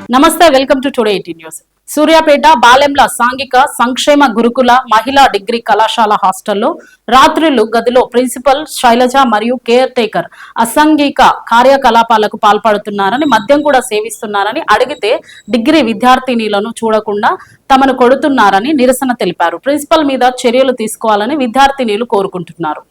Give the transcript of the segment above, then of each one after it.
నమస్తే, welcome to today 18 news. Suryapet Balemla సాంఘిక సంక్షేమ గురుకుల మహిళా డిగ్రీ కళాశాల హాస్టల్లో రాత్రులు గదిలో ప్రిన్సిపల్ శైలజ మరియు కేర్ టేకర్ అసాంఘిక కార్యకలాపాలకు పాల్పడుతున్నారని, మద్యం కూడా సేవిస్తున్నారని అడిగితే డిగ్రీ విద్యార్థినిలను చూడకుండా తమను కొడుతున్నారని నిరసన తెలిపారు. ప్రిన్సిపల్ మీద చర్యలు తీసుకోవాలని విద్యార్థినిలు కోరుకుంటున్నారు.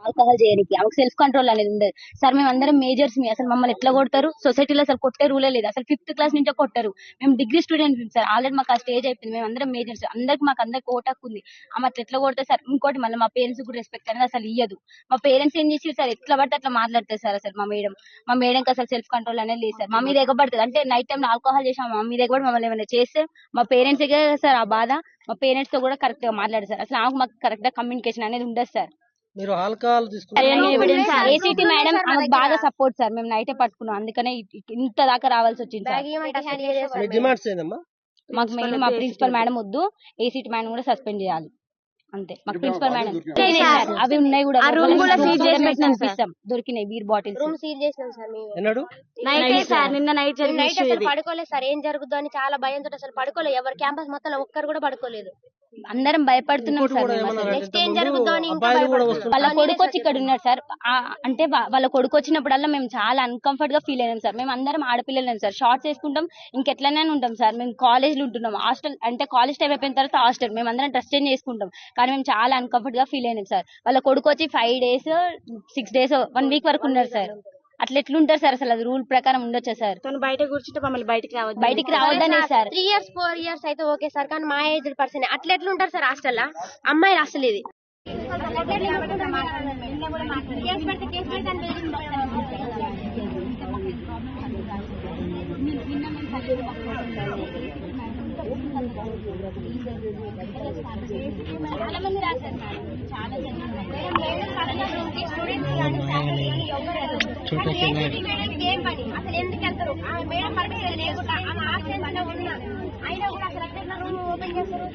ఆల్కహాల్ చేయడానికి ఆమెకు సెల్ఫ్ కంట్రోల్ అనేది ఉండదు సార్. మేము అందరం మేజర్స్ మీ అసలు మమ్మల్ని ఎట్లా కొడతారు? సొసైటీలో అసలు కొట్టే రూలే లేదు. అసలు 5th క్లాస్ నుంచే కొట్టారు. మేము డిగ్రీ స్టూడెంట్స్ సార్. ఆల్రెడీ మాకు ఆ స్టేజ్ అయిపోయింది. మేము అందరం మేజర్స్, అందరికి ఓటాకు ఉంది. ఆమె అట్లా ఎట్లా కొడతారు సార్? ఇంకోటి మళ్ళీ మా పేరెంట్స్ కూడా రెస్పెక్ట్ అనేది అసలు ఇయ్యదు. మా పేరెంట్స్ ఏం చేసి సార్ ఎట్లా పడితే అట్లా మాట్లాడతారు సార్. అసలు మా మేడంకి అసలు సెల్ఫ్ కంట్రోల్ అనేది లేదు సార్. మా మీద ఎగబడుతుంది అంటే నైట్ టైం ఆల్కహాల్ చేసాం, మా మీద ఎగబడి మమ్మల్ని ఏమైనా చేస్తే మా పేరెంట్స్ సార్ ఆ బాధ. మా పేరెంట్స్ తో కూడా కరెక్ట్ గా మాట్లాడారు సార్. అసలు మాకు కరెక్ట్ గా కమ్యూనికేషన్ అనేది ఉండదు సార్. మీరు ఆల్కహాల్ ఏసీటీ మేడం ఆమెకు బాగా సపోర్ట్ సార్. మేము నైటే పట్టుకున్నాం, అందుకనే ఇంత దాకా రావాల్సి వచ్చింది సార్. మాకు మెయిన్ మా ప్రిన్సిపల్ మేడం వద్దు, ఏసీటీ మేడం కూడా సస్పెండ్ చేయాలి అంతే. మాకు ప్రిన్సిపల్ మేడం అవి ఉన్నాయి కూడా దొరికినాయి బీర్ బాటిల్స్ రూమ్ సీల్ చేసినాం సార్. మేము నిన్న నైట్ అసలు పడుకోలేదు సార్. ఏం జరుగుద్దో అని చాలా భయంతో అసలు పడుకోలేదు. ఎవరు క్యాంపస్ మొత్తం ఒక్కరు కూడా పడుకోలేదు. అందరం భయపడుతున్నాం సార్. నెక్స్ట్ ఏం జరుగుద్దో అని వాళ్ళ కొడుకు వచ్చి ఇక్కడ ఉన్నాడు సార్. అంటే వాళ్ళ కొడుకు వచ్చినప్పుడల్లా మేము చాలా అన్కంఫర్ట్ గా ఫీల్ అయినాం సార్. మేము అందరం ఆడపిల్లలేం సార్. షార్ట్స్ వేసుకుంటాం, ఇంకెట్లనే ఉంటాం సార్. మేము కాలేజ్లో ఉంటున్నాం. హాస్టల్ అంటే కాలేజ్ టైం అయిపోయిన తర్వాత హాస్టల్ మేము అందరం డ్రెస్ చేంజ్ చేసుకుంటాం. కానీ మేము చాలా అన్కంఫర్ట్ గా ఫీల్ అయినాం సార్. వాళ్ళ కొడుకు వచ్చి 5 days 6 days 1 week వరకు ఉన్నారు సార్. అట్లా ఎట్లుంటారు సార్? అసలు అది రూల్ ప్రకారం ఉండొచ్చా సార్? తను బయట కూర్చుంటే మమ్మల్ని బయటికి రావద్దనే సార్. 3 years 4 years అయితే ఓకే సార్, కానీ మా ఏజ్ పర్సన్ అట్లా ఎట్లుంటారు సార్ హాస్టల్? అమ్మాయిలు అసలు ఇది చాలా మంది రాశారు మేడం. చాలా ఏం పని అసలు ఎందుకు వెళ్తారు? మేడం పర్మిషన్ లేకుండా ఆమె హాస్టల్ ఉన్నా అయినా కూడా అసలు రూమ్ ఓపెన్ చేస్తారు.